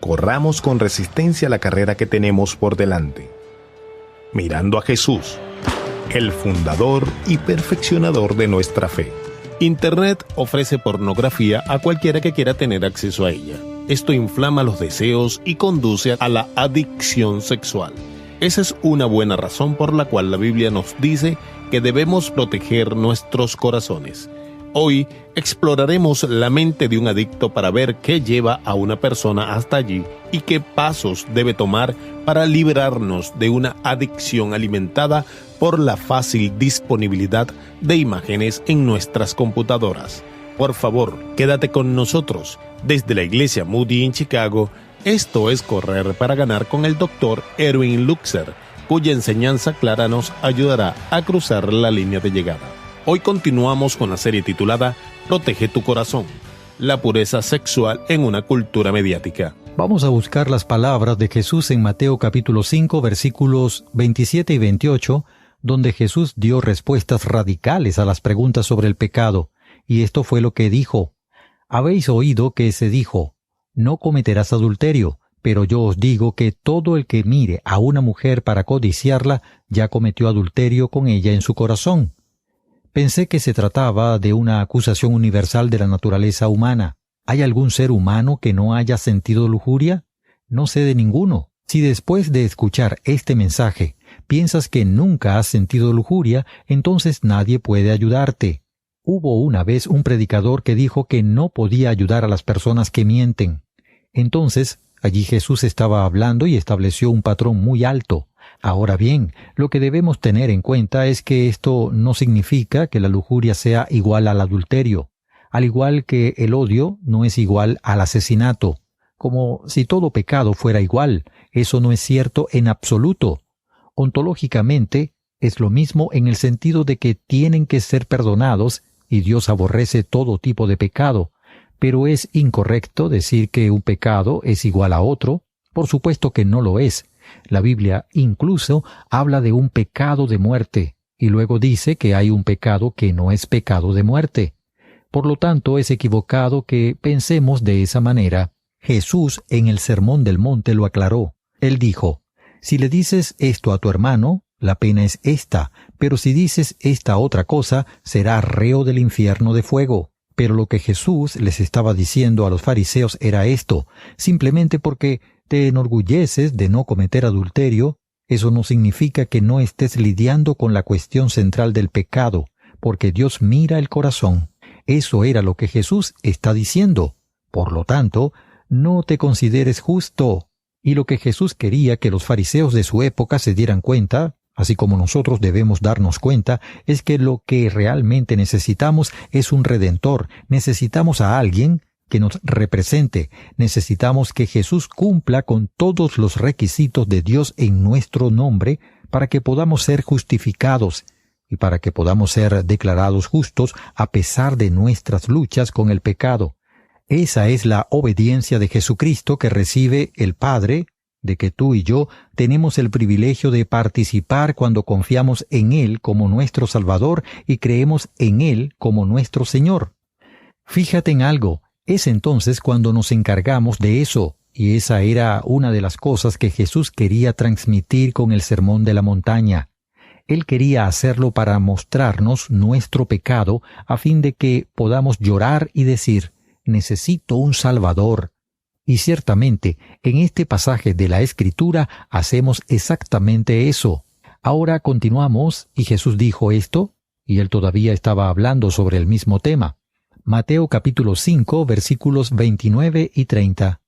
corramos con resistencia la carrera que tenemos por delante, mirando a Jesús, el fundador y perfeccionador de nuestra fe. Internet ofrece pornografía a cualquiera que quiera tener acceso a ella. Esto inflama los deseos y conduce a la adicción sexual. Esa es una buena razón por la cual la Biblia nos dice que debemos proteger nuestros corazones. Hoy exploraremos la mente de un adicto para ver qué lleva a una persona hasta allí y qué pasos debe tomar para librarnos de una adicción alimentada por la fácil disponibilidad de imágenes en nuestras computadoras. Por favor, quédate con nosotros. Desde la Iglesia Moody en Chicago, esto es Correr para Ganar con el Dr. Erwin Lutzer, cuya enseñanza clara nos ayudará a cruzar la línea de llegada. Hoy continuamos con la serie titulada Protege tu corazón, la pureza sexual en una cultura mediática. Vamos a buscar las palabras de Jesús en Mateo capítulo 5, versículos 27 y 28, donde Jesús dio respuestas radicales a las preguntas sobre el pecado, y esto fue lo que dijo. Habéis oído que se dijo, no cometerás adulterio, pero yo os digo que todo el que mire a una mujer para codiciarla, ya cometió adulterio con ella en su corazón. Pensé que se trataba de una acusación universal de la naturaleza humana. ¿Hay algún ser humano que no haya sentido lujuria? No sé de ninguno. Si después de escuchar este mensaje piensas que nunca has sentido lujuria, entonces nadie puede ayudarte. Hubo una vez un predicador que dijo que no podía ayudar a las personas que mienten. Entonces, allí Jesús estaba hablando y estableció un patrón muy alto. Ahora bien, lo que debemos tener en cuenta es que esto no significa que la lujuria sea igual al adulterio, al igual que el odio no es igual al asesinato. Como si todo pecado fuera igual, eso no es cierto en absoluto. Ontológicamente, es lo mismo en el sentido de que tienen que ser perdonados y Dios aborrece todo tipo de pecado, pero es incorrecto decir que un pecado es igual a otro. Por supuesto que no lo es. La Biblia incluso habla de un pecado de muerte, y luego dice que hay un pecado que no es pecado de muerte. Por lo tanto, es equivocado que pensemos de esa manera. Jesús en el Sermón del Monte lo aclaró. Él dijo, si le dices esto a tu hermano, la pena es esta, pero si dices esta otra cosa, será reo del infierno de fuego. Pero lo que Jesús les estaba diciendo a los fariseos era esto, simplemente porque te enorgulleces de no cometer adulterio, eso no significa que no estés lidiando con la cuestión central del pecado, porque Dios mira el corazón. Eso era lo que Jesús está diciendo. Por lo tanto, no te consideres justo. Y lo que Jesús quería que los fariseos de su época se dieran cuenta, así como nosotros debemos darnos cuenta, es que lo que realmente necesitamos es un Redentor. Necesitamos a alguien que nos represente. Necesitamos que Jesús cumpla con todos los requisitos de Dios en nuestro nombre para que podamos ser justificados y para que podamos ser declarados justos a pesar de nuestras luchas con el pecado. Esa es la obediencia de Jesucristo que recibe el Padre, de que tú y yo tenemos el privilegio de participar cuando confiamos en Él como nuestro Salvador y creemos en Él como nuestro Señor. Fíjate en algo. Es entonces cuando nos encargamos de eso, y esa era una de las cosas que Jesús quería transmitir con el Sermón de la Montaña. Él quería hacerlo para mostrarnos nuestro pecado, a fin de que podamos llorar y decir, necesito un Salvador. Y ciertamente, en este pasaje de la Escritura hacemos exactamente eso. Ahora continuamos, y Jesús dijo esto, y él todavía estaba hablando sobre el mismo tema. Mateo capítulo 5, versículos 29 y 30.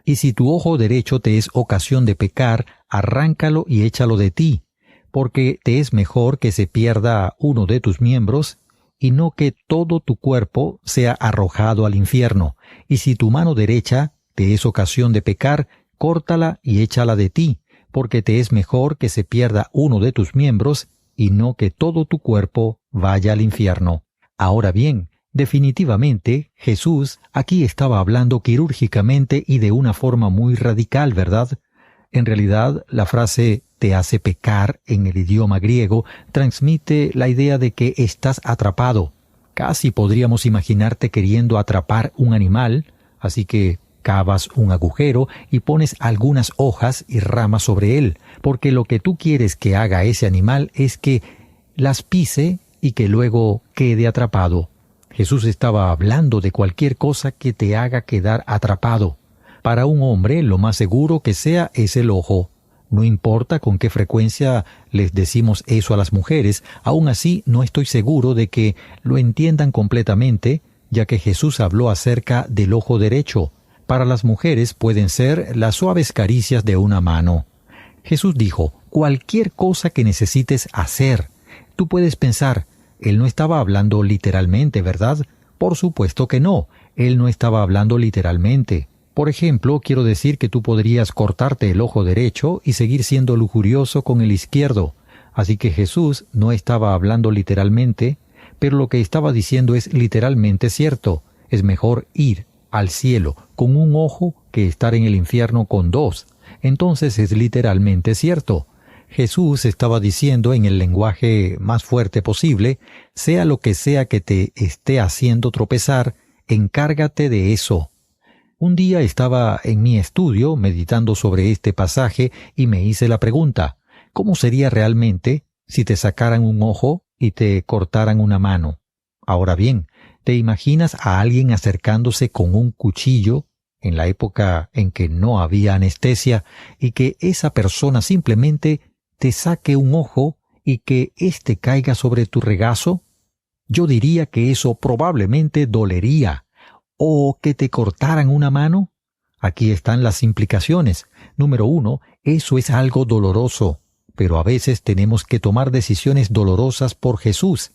Y si tu ojo derecho te es ocasión de pecar, arráncalo y échalo de ti, porque te es mejor que se pierda uno de tus miembros, y no que todo tu cuerpo sea arrojado al infierno. Y si tu mano derecha te es ocasión de pecar, córtala y échala de ti, porque te es mejor que se pierda uno de tus miembros, y no que todo tu cuerpo vaya al infierno. Ahora bien, definitivamente, Jesús aquí estaba hablando quirúrgicamente y de una forma muy radical, ¿verdad? En realidad, la frase te hace pecar en el idioma griego transmite la idea de que estás atrapado. Casi podríamos imaginarte queriendo atrapar un animal, así que Cavas un agujero y pones algunas hojas y ramas sobre él, porque lo que tú quieres que haga ese animal es que las pise y que luego quede atrapado. Jesús estaba hablando de cualquier cosa que te haga quedar atrapado. Para un hombre, lo más seguro que sea es el ojo. No importa con qué frecuencia les decimos eso a las mujeres, aún así no estoy seguro de que lo entiendan completamente, ya que Jesús habló acerca del ojo derecho. Para las mujeres pueden ser las suaves caricias de una mano. Jesús dijo, cualquier cosa que necesites hacer. Tú puedes pensar, Él no estaba hablando literalmente, ¿verdad? Por supuesto que no, Él no estaba hablando literalmente. Por ejemplo, quiero decir que tú podrías cortarte el ojo derecho y seguir siendo lujurioso con el izquierdo. Así que Jesús no estaba hablando literalmente, pero lo que estaba diciendo es literalmente cierto. Es mejor ir al cielo con un ojo que estar en el infierno con dos. Entonces es literalmente cierto. Jesús estaba diciendo en el lenguaje más fuerte posible, sea lo que sea que te esté haciendo tropezar, encárgate de eso. Un día estaba en mi estudio meditando sobre este pasaje y me hice la pregunta, ¿cómo sería realmente si te sacaran un ojo y te cortaran una mano? Ahora bien, ¿te imaginas a alguien acercándose con un cuchillo en la época en que no había anestesia y que esa persona simplemente te saque un ojo y que éste caiga sobre tu regazo? Yo diría que eso probablemente dolería. ¿O que te cortaran una mano? Aquí están las implicaciones. Número 1, eso es algo doloroso, pero a veces tenemos que tomar decisiones dolorosas por Jesús.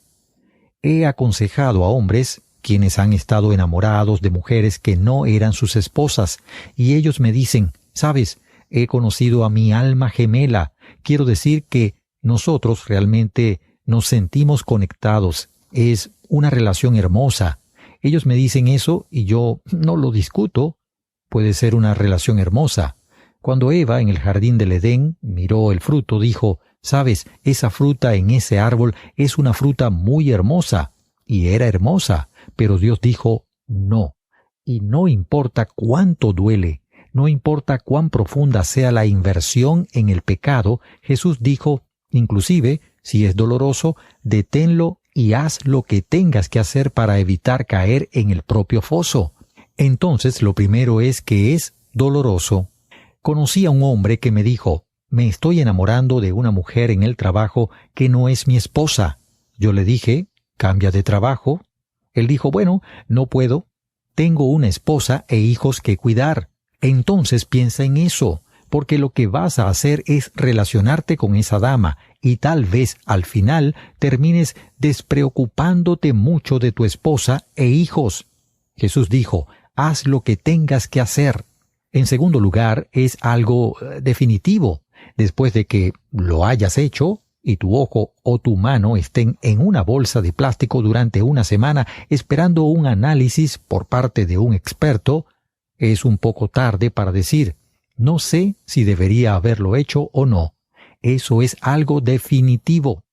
He aconsejado a hombres quienes han estado enamorados de mujeres que no eran sus esposas, y ellos me dicen, ¿sabes? He conocido a mi alma gemela. Quiero decir que nosotros realmente nos sentimos conectados. Es una relación hermosa. Ellos me dicen eso y yo no lo discuto. Puede ser una relación hermosa. Cuando Eva en el jardín del Edén miró el fruto, dijo, «Sabes, esa fruta en ese árbol es una fruta muy hermosa». Y era hermosa, pero Dios dijo, «No». Y no importa cuánto duele, no importa cuán profunda sea la inversión en el pecado, Jesús dijo, inclusive, si es doloroso, deténlo y haz lo que tengas que hacer para evitar caer en el propio foso. Entonces, lo primero es que es doloroso. Conocí a un hombre que me dijo, me estoy enamorando de una mujer en el trabajo que no es mi esposa. Yo le dije, cambia de trabajo. Él dijo, bueno, no puedo. Tengo una esposa e hijos que cuidar. Entonces piensa en eso, porque lo que vas a hacer es relacionarte con esa dama y tal vez al final termines despreocupándote mucho de tu esposa e hijos. Jesús dijo, haz lo que tengas que hacer. En segundo lugar, es algo definitivo. Después de que lo hayas hecho y tu ojo o tu mano estén en una bolsa de plástico durante una semana esperando un análisis por parte de un experto, es un poco tarde para decir, no sé si debería haberlo hecho o no. Eso es algo definitivo.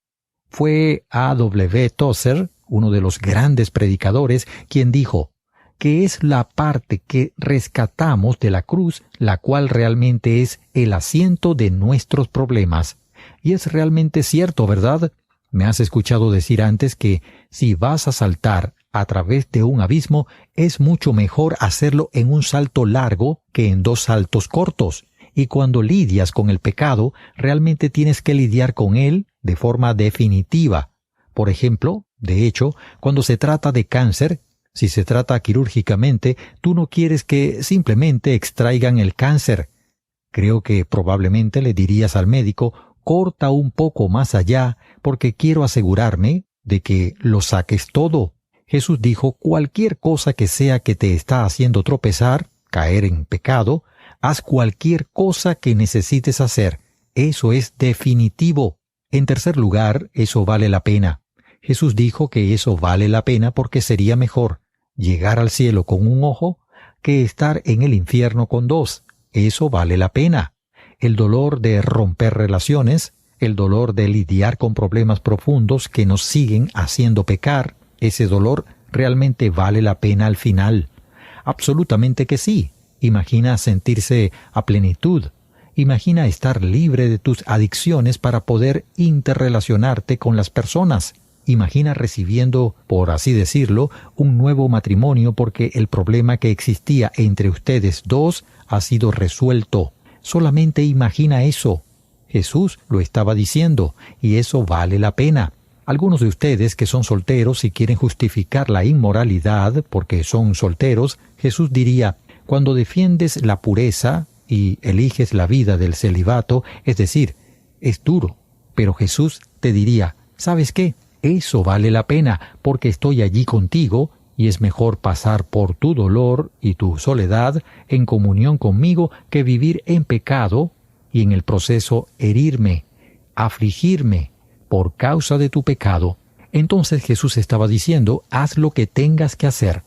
Fue A.W. Tozer, uno de los grandes predicadores, quien dijo que es la parte que rescatamos de la cruz, la cual realmente es el asiento de nuestros problemas. Y es realmente cierto, ¿verdad? Me has escuchado decir antes que si vas a saltar a través de un abismo, es mucho mejor hacerlo en un salto largo que en 2 saltos cortos. Y cuando lidias con el pecado, realmente tienes que lidiar con él de forma definitiva. Por ejemplo, de hecho, cuando se trata de cáncer, si se trata quirúrgicamente, tú no quieres que simplemente extraigan el cáncer. Creo que probablemente le dirías al médico, corta un poco más allá, porque quiero asegurarme de que lo saques todo. Jesús dijo, cualquier cosa que sea que te está haciendo tropezar, caer en pecado, haz cualquier cosa que necesites hacer. Eso es definitivo. En tercer lugar, eso vale la pena. Jesús dijo que eso vale la pena porque sería mejor llegar al cielo con un ojo que estar en el infierno con 2. Eso vale la pena. El dolor de romper relaciones, el dolor de lidiar con problemas profundos que nos siguen haciendo pecar, ese dolor realmente vale la pena al final. Absolutamente que sí. Imagina sentirse a plenitud. Imagina estar libre de tus adicciones para poder interrelacionarte con las personas. Imagina recibiendo, por así decirlo, un nuevo matrimonio porque el problema que existía entre ustedes dos ha sido resuelto. Solamente imagina eso. Jesús lo estaba diciendo, y eso vale la pena. Algunos de ustedes que son solteros y quieren justificar la inmoralidad porque son solteros, Jesús diría, cuando defiendes la pureza y eliges la vida del celibato, es decir, es duro. Pero Jesús te diría, ¿sabes qué? Eso vale la pena porque estoy allí contigo y es mejor pasar por tu dolor y tu soledad en comunión conmigo que vivir en pecado y en el proceso herirme, afligirme por causa de tu pecado. Entonces Jesús estaba diciendo, haz lo que tengas que hacer.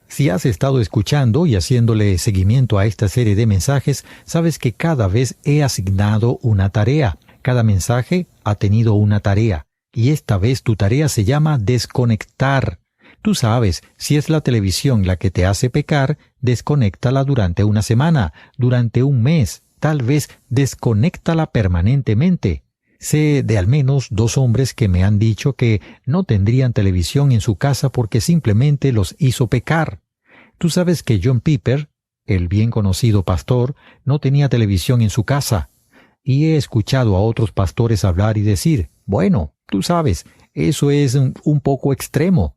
Si has estado escuchando y haciéndole seguimiento a esta serie de mensajes, sabes que cada vez he asignado una tarea. Cada mensaje ha tenido una tarea. Y esta vez tu tarea se llama desconectar. Tú sabes, si es la televisión la que te hace pecar, desconéctala durante una semana, durante un mes, tal vez desconéctala permanentemente. Sé de al menos 2 hombres que me han dicho que no tendrían televisión en su casa porque simplemente los hizo pecar. Tú sabes que John Piper, el bien conocido pastor, no tenía televisión en su casa. Y he escuchado a otros pastores hablar y decir, bueno, tú sabes, eso es un poco extremo.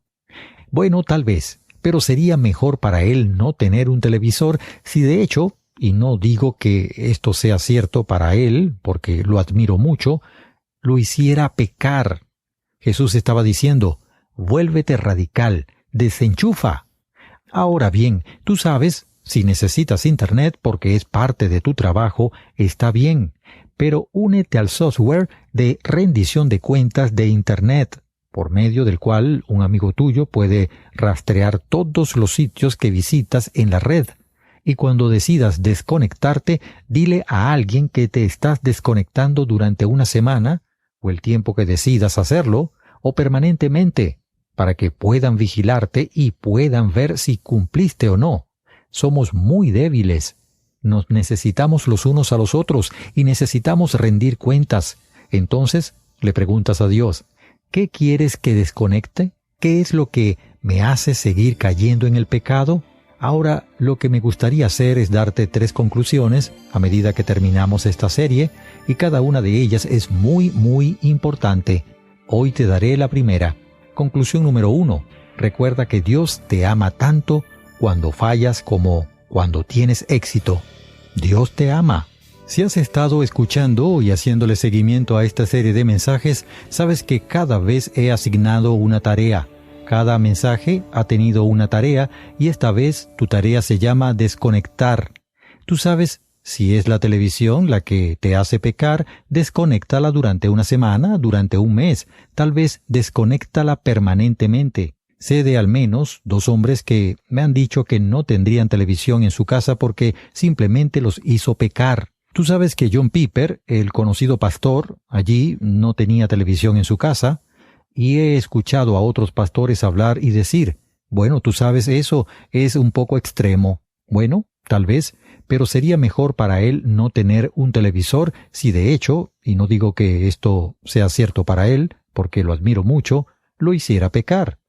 Bueno, tal vez, pero sería mejor para él no tener un televisor si de hecho, y no digo que esto sea cierto para él, porque lo admiro mucho, lo hiciera pecar. Jesús estaba diciendo, vuélvete radical, desenchufa. Ahora bien, tú sabes, si necesitas Internet porque es parte de tu trabajo, está bien, pero únete al software de rendición de cuentas de Internet, por medio del cual un amigo tuyo puede rastrear todos los sitios que visitas en la red. Y cuando decidas desconectarte, dile a alguien que te estás desconectando durante una semana, o el tiempo que decidas hacerlo, o permanentemente, para que puedan vigilarte y puedan ver si cumpliste o no. Somos muy débiles. Nos necesitamos los unos a los otros y necesitamos rendir cuentas. Entonces, le preguntas a Dios, ¿qué quieres que desconecte? ¿Qué es lo que me hace seguir cayendo en el pecado? Ahora, lo que me gustaría hacer es darte 3 conclusiones a medida que terminamos esta serie, y cada una de ellas es muy, muy importante. Hoy te daré la primera. Conclusión número 1. Recuerda que Dios te ama tanto cuando fallas como cuando tienes éxito. Dios te ama. Si has estado escuchando y haciéndole seguimiento a esta serie de mensajes, sabes que cada vez he asignado una tarea. Cada mensaje ha tenido una tarea y esta vez tu tarea se llama desconectar. Tú sabes, si es la televisión la que te hace pecar, desconéctala durante una semana, durante un mes, tal vez desconéctala permanentemente. Sé de al menos 2 hombres que me han dicho que no tendrían televisión en su casa porque simplemente los hizo pecar. Tú sabes que John Piper, el conocido pastor, allí no tenía televisión en su casa, y he escuchado a otros pastores hablar y decir, bueno, tú sabes, eso es un poco extremo. Bueno, tal vez, pero sería mejor para él no tener un televisor si de hecho, y no digo que esto sea cierto para él, porque lo admiro mucho, lo hiciera pecar.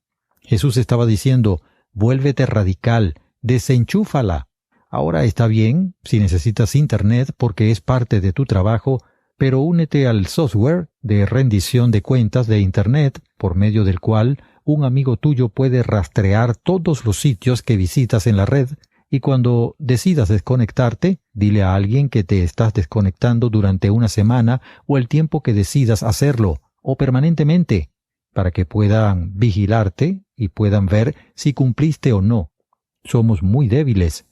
Jesús estaba diciendo, vuélvete radical, desenchúfala. Ahora está bien si necesitas Internet porque es parte de tu trabajo, pero únete al software de rendición de cuentas de Internet, por medio del cual un amigo tuyo puede rastrear todos los sitios que visitas en la red, y cuando decidas desconectarte, dile a alguien que te estás desconectando durante una semana o el tiempo que decidas hacerlo, o permanentemente, para que puedan vigilarte y puedan ver si cumpliste o no. Somos muy débiles.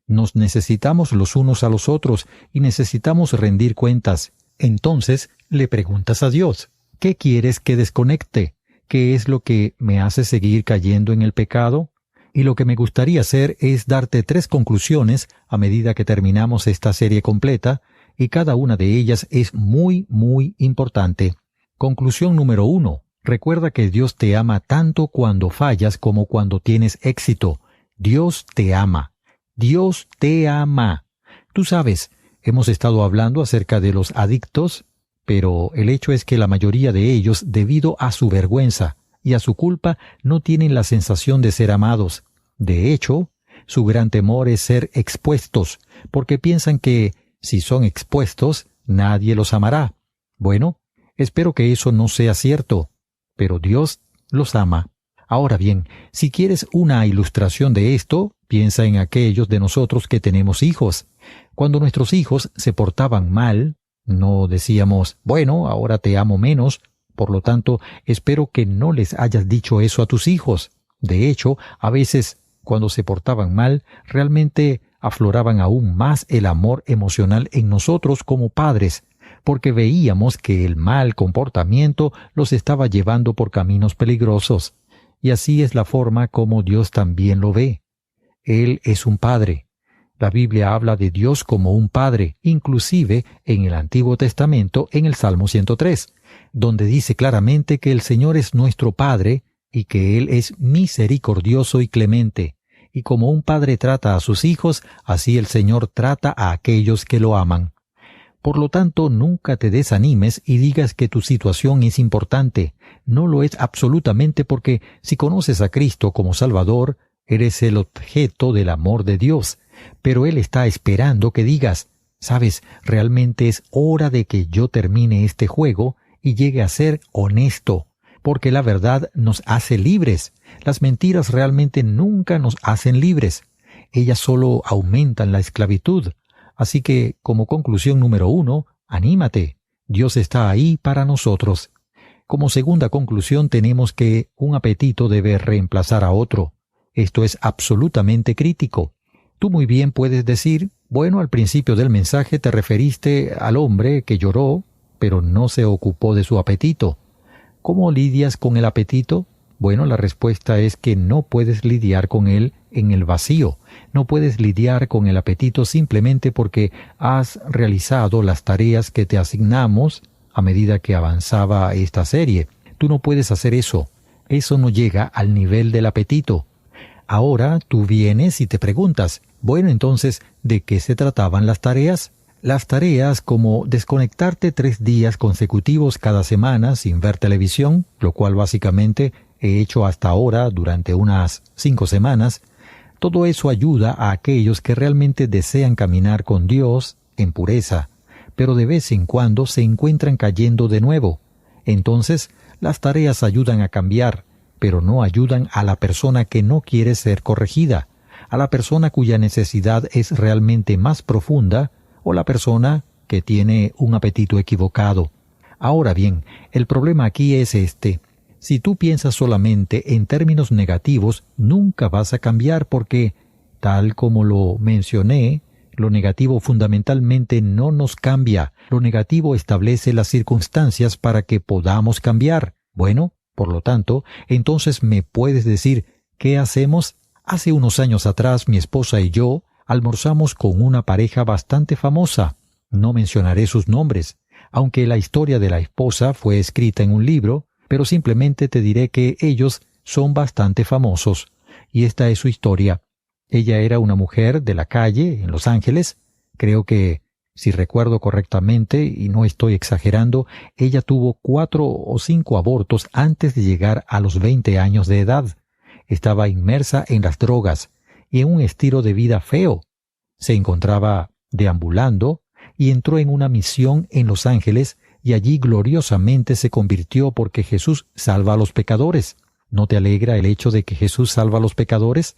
Nos necesitamos los unos a los otros y necesitamos rendir cuentas. Entonces le preguntas a Dios, ¿qué quieres que desconecte? ¿Qué es lo que me hace seguir cayendo en el pecado? Y lo que me gustaría hacer es darte 3 conclusiones a medida que terminamos esta serie completa, y cada una de ellas es muy, muy importante. Conclusión número 1. Recuerda que Dios te ama tanto cuando fallas como cuando tienes éxito. Dios te ama. Dios te ama. Tú sabes, hemos estado hablando acerca de los adictos, pero el hecho es que la mayoría de ellos, debido a su vergüenza y a su culpa, no tienen la sensación de ser amados. De hecho, su gran temor es ser expuestos, porque piensan que, si son expuestos, nadie los amará. Bueno, espero que eso no sea cierto, pero Dios los ama. Ahora bien, si quieres una ilustración de esto, piensa en aquellos de nosotros que tenemos hijos. Cuando nuestros hijos se portaban mal, no decíamos, bueno, ahora te amo menos, por lo tanto, espero que no les hayas dicho eso a tus hijos. De hecho, a veces, cuando se portaban mal, realmente afloraban aún más el amor emocional en nosotros como padres, porque veíamos que el mal comportamiento los estaba llevando por caminos peligrosos. Y así es la forma como Dios también lo ve. Él es un padre. La Biblia habla de Dios como un padre, inclusive en el Antiguo Testamento, en el Salmo 103, donde dice claramente que el Señor es nuestro Padre y que Él es misericordioso y clemente. Y como un padre trata a sus hijos, así el Señor trata a aquellos que lo aman. Por lo tanto, nunca te desanimes y digas que tu situación es importante. No lo es absolutamente, porque si conoces a Cristo como Salvador, eres el objeto del amor de Dios. Pero Él está esperando que digas, «Sabes, realmente es hora de que yo termine este juego y llegue a ser honesto, porque la verdad nos hace libres. Las mentiras realmente nunca nos hacen libres. Ellas solo aumentan la esclavitud. Así que, como conclusión número 1, anímate. Dios está ahí para nosotros. Como segunda conclusión tenemos que un apetito debe reemplazar a otro. Esto es absolutamente crítico. Tú muy bien puedes decir, bueno, al principio del mensaje te referiste al hombre que lloró, pero no se ocupó de su apetito. ¿Cómo lidias con el apetito? Bueno, la respuesta es que no puedes lidiar con él en el vacío. No puedes lidiar con el apetito simplemente porque has realizado las tareas que te asignamos a medida que avanzaba esta serie. Tú no puedes hacer eso. Eso no llega al nivel del apetito. Ahora tú vienes y te preguntas, bueno, entonces, ¿de qué se trataban las tareas? Las tareas como desconectarte 3 días consecutivos cada semana sin ver televisión, lo cual básicamente he hecho hasta ahora durante unas 5 semanas, todo eso ayuda a aquellos que realmente desean caminar con Dios en pureza, pero de vez en cuando se encuentran cayendo de nuevo. Entonces, las tareas ayudan a cambiar, pero no ayudan a la persona que no quiere ser corregida, a la persona cuya necesidad es realmente más profunda, o la persona que tiene un apetito equivocado. Ahora bien, el problema aquí es este. Si tú piensas solamente en términos negativos, nunca vas a cambiar porque, tal como lo mencioné, lo negativo fundamentalmente no nos cambia. Lo negativo establece las circunstancias para que podamos cambiar. Bueno, por lo tanto, entonces me puedes decir, ¿qué hacemos? Hace unos años atrás mi esposa y yo almorzamos con una pareja bastante famosa. No mencionaré sus nombres, aunque la historia de la esposa fue escrita en un libro, pero simplemente te diré que ellos son bastante famosos, y esta es su historia. Ella era una mujer de la calle en Los Ángeles. Creo que, si recuerdo correctamente, y no estoy exagerando, ella tuvo 4 o 5 abortos antes de llegar a los 20 años de edad. Estaba inmersa en las drogas y en un estilo de vida feo. Se encontraba deambulando y entró en una misión en Los Ángeles y allí gloriosamente se convirtió porque Jesús salva a los pecadores. ¿No te alegra el hecho de que Jesús salva a los pecadores?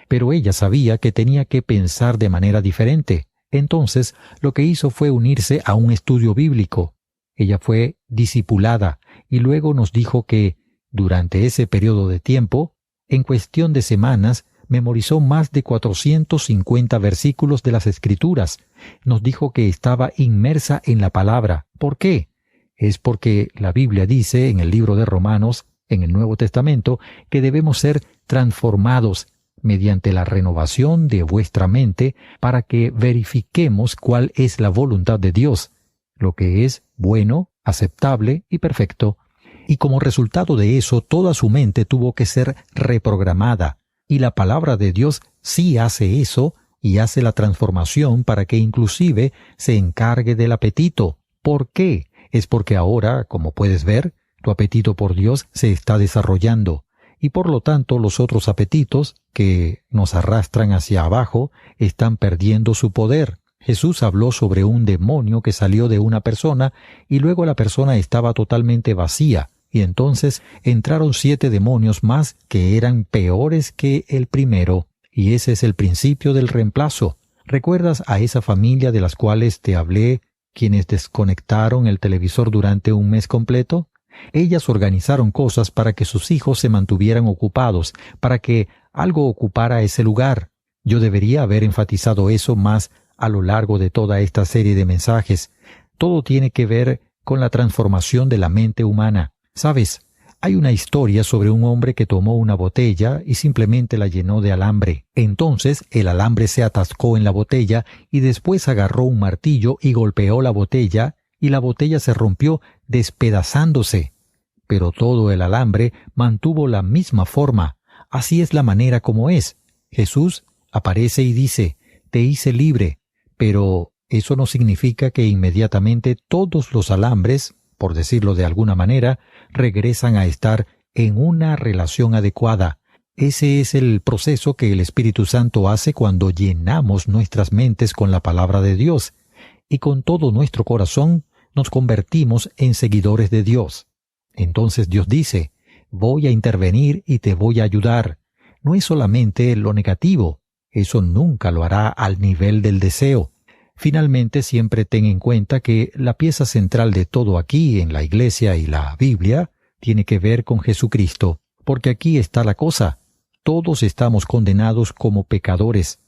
Pero ella sabía que tenía que pensar de manera diferente. Entonces, lo que hizo fue unirse a un estudio bíblico. Ella fue discipulada y luego nos dijo que, durante ese periodo de tiempo, en cuestión de semanas, memorizó más de 450 versículos de las Escrituras. Nos dijo que estaba inmersa en la palabra. ¿Por qué? Es porque la Biblia dice en el libro de Romanos, en el Nuevo Testamento, que debemos ser transformados mediante la renovación de vuestra mente para que verifiquemos cuál es la voluntad de Dios, lo que es bueno, aceptable y perfecto. Y como resultado de eso, toda su mente tuvo que ser reprogramada. Y la palabra de Dios sí hace eso y hace la transformación para que inclusive se encargue del apetito. ¿Por qué? Es porque ahora, como puedes ver, tu apetito por Dios se está desarrollando, y por lo tanto los otros apetitos que nos arrastran hacia abajo están perdiendo su poder. Jesús habló sobre un demonio que salió de una persona y luego la persona estaba totalmente vacía, y entonces entraron 7 demonios más que eran peores que el primero, y ese es el principio del reemplazo. ¿Recuerdas a esa familia de las cuales te hablé, quienes desconectaron el televisor durante un mes completo? Ellas organizaron cosas para que sus hijos se mantuvieran ocupados, para que algo ocupara ese lugar. Yo debería haber enfatizado eso más a lo largo de toda esta serie de mensajes. Todo tiene que ver con la transformación de la mente humana. ¿Sabes? Hay una historia sobre un hombre que tomó una botella y simplemente la llenó de alambre. Entonces el alambre se atascó en la botella y después agarró un martillo y golpeó la botella y la botella se rompió despedazándose. Pero todo el alambre mantuvo la misma forma. Así es la manera como es. Jesús aparece y dice, «Te hice libre», pero eso no significa que inmediatamente todos los alambres, por decirlo de alguna manera, regresan a estar en una relación adecuada. Ese es el proceso que el Espíritu Santo hace cuando llenamos nuestras mentes con la palabra de Dios, y con todo nuestro corazón nos convertimos en seguidores de Dios. Entonces Dios dice, voy a intervenir y te voy a ayudar. No es solamente lo negativo, eso nunca lo hará al nivel del deseo. Finalmente, siempre ten en cuenta que la pieza central de todo aquí en la Iglesia y la Biblia tiene que ver con Jesucristo, porque aquí está la cosa. Todos estamos condenados como pecadores,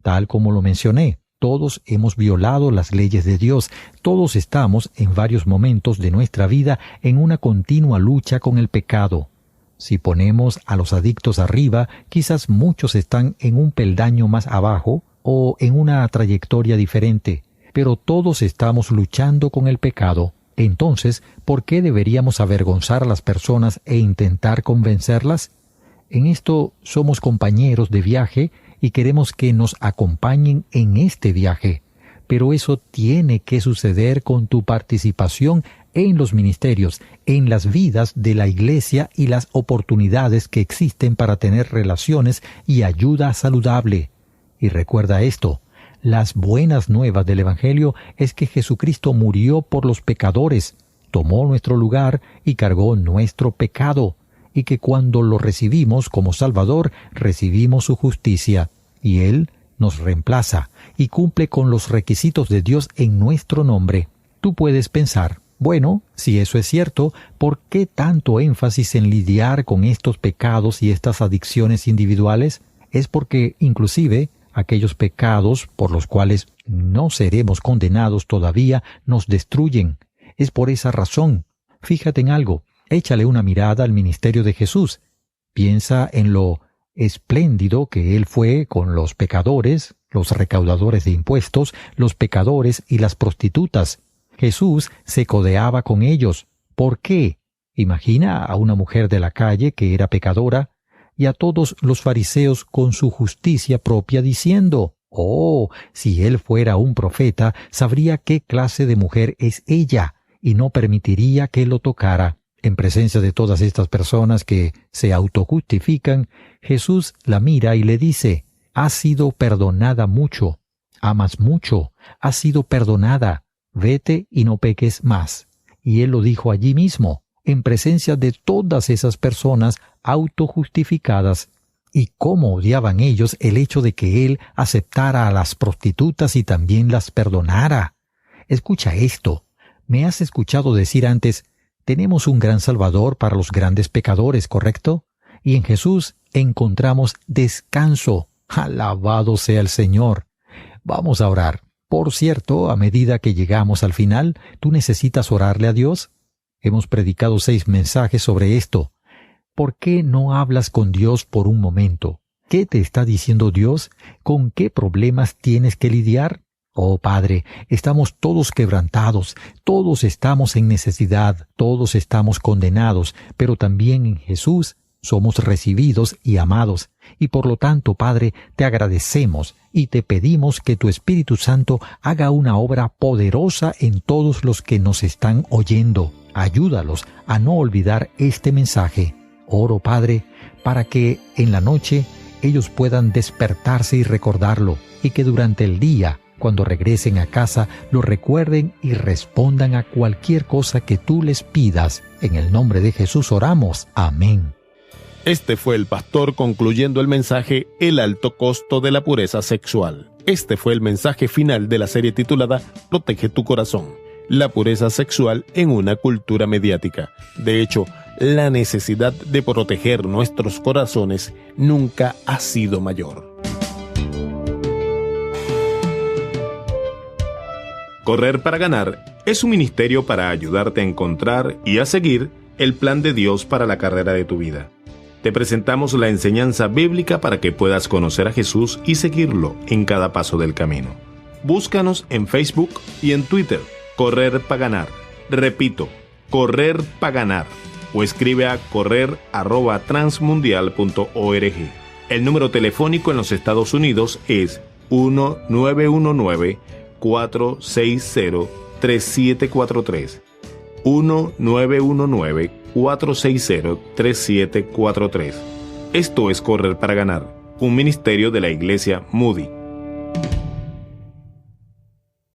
tal como lo mencioné. Todos hemos violado las leyes de Dios. Todos estamos en varios momentos de nuestra vida en una continua lucha con el pecado. Si ponemos a los adictos arriba, quizás muchos están en un peldaño más abajo o en una trayectoria diferente, pero todos estamos luchando con el pecado. Entonces, ¿por qué deberíamos avergonzar a las personas e intentar convencerlas? En esto somos compañeros de viaje y queremos que nos acompañen en este viaje, pero eso tiene que suceder con tu participación en los ministerios, en las vidas de la Iglesia y las oportunidades que existen para tener relaciones y ayuda saludable. Y recuerda esto, las buenas nuevas del Evangelio es que Jesucristo murió por los pecadores, tomó nuestro lugar y cargó nuestro pecado, y que cuando lo recibimos como Salvador, recibimos su justicia, y Él nos reemplaza y cumple con los requisitos de Dios en nuestro nombre. Tú puedes pensar, bueno, si eso es cierto, ¿por qué tanto énfasis en lidiar con estos pecados y estas adicciones individuales? Es porque, inclusive, aquellos pecados por los cuales no seremos condenados todavía nos destruyen. Es por esa razón. Fíjate en algo. Échale una mirada al ministerio de Jesús. Piensa en lo espléndido que Él fue con los pecadores, los recaudadores de impuestos, los pecadores y las prostitutas. Jesús se codeaba con ellos. ¿Por qué? Imagina a una mujer de la calle que era pecadora y a todos los fariseos con su justicia propia diciendo, «Oh, si Él fuera un profeta, sabría qué clase de mujer es ella y no permitiría que lo tocara». En presencia de todas estas personas que se autojustifican, Jesús la mira y le dice, «Has sido perdonada mucho, amas mucho, has sido perdonada, vete y no peques más». Y Él lo dijo allí mismo, en presencia de todas esas personas autojustificadas. Y cómo odiaban ellos el hecho de que Él aceptara a las prostitutas y también las perdonara. Escucha esto. Me has escuchado decir antes, tenemos un gran Salvador para los grandes pecadores, ¿correcto? Y en Jesús encontramos descanso. Alabado sea el Señor. Vamos a orar. Por cierto, a medida que llegamos al final, ¿tú necesitas orarle a Dios? Hemos predicado 6 mensajes sobre esto. ¿Por qué no hablas con Dios por un momento? ¿Qué te está diciendo Dios? ¿Con qué problemas tienes que lidiar? Oh Padre, estamos todos quebrantados, todos estamos en necesidad, todos estamos condenados, pero también en Jesús somos recibidos y amados, y por lo tanto, Padre, te agradecemos y te pedimos que tu Espíritu Santo haga una obra poderosa en todos los que nos están oyendo. Ayúdalos a no olvidar este mensaje. Oro, Padre, para que en la noche ellos puedan despertarse y recordarlo, y que durante el día, cuando regresen a casa, lo recuerden y respondan a cualquier cosa que tú les pidas. En el nombre de Jesús oramos. Amén. Este fue el pastor concluyendo el mensaje El alto costo de la pureza sexual. Este fue el mensaje final de la serie titulada Protege tu corazón. La pureza sexual en una cultura mediática. De hecho, la necesidad de proteger nuestros corazones nunca ha sido mayor. Correr para ganar es un ministerio para ayudarte a encontrar y a seguir el plan de Dios para la carrera de tu vida. Te presentamos la enseñanza bíblica para que puedas conocer a Jesús y seguirlo en cada paso del camino. Búscanos en Facebook y en Twitter, Correr para Ganar. Repito, Correr para Ganar. O escribe a correr@transmundial.org. El número telefónico en los Estados Unidos es 1-919-460-3743. 1-919-460-3743. Esto es Correr para Ganar, un ministerio de la Iglesia Moody.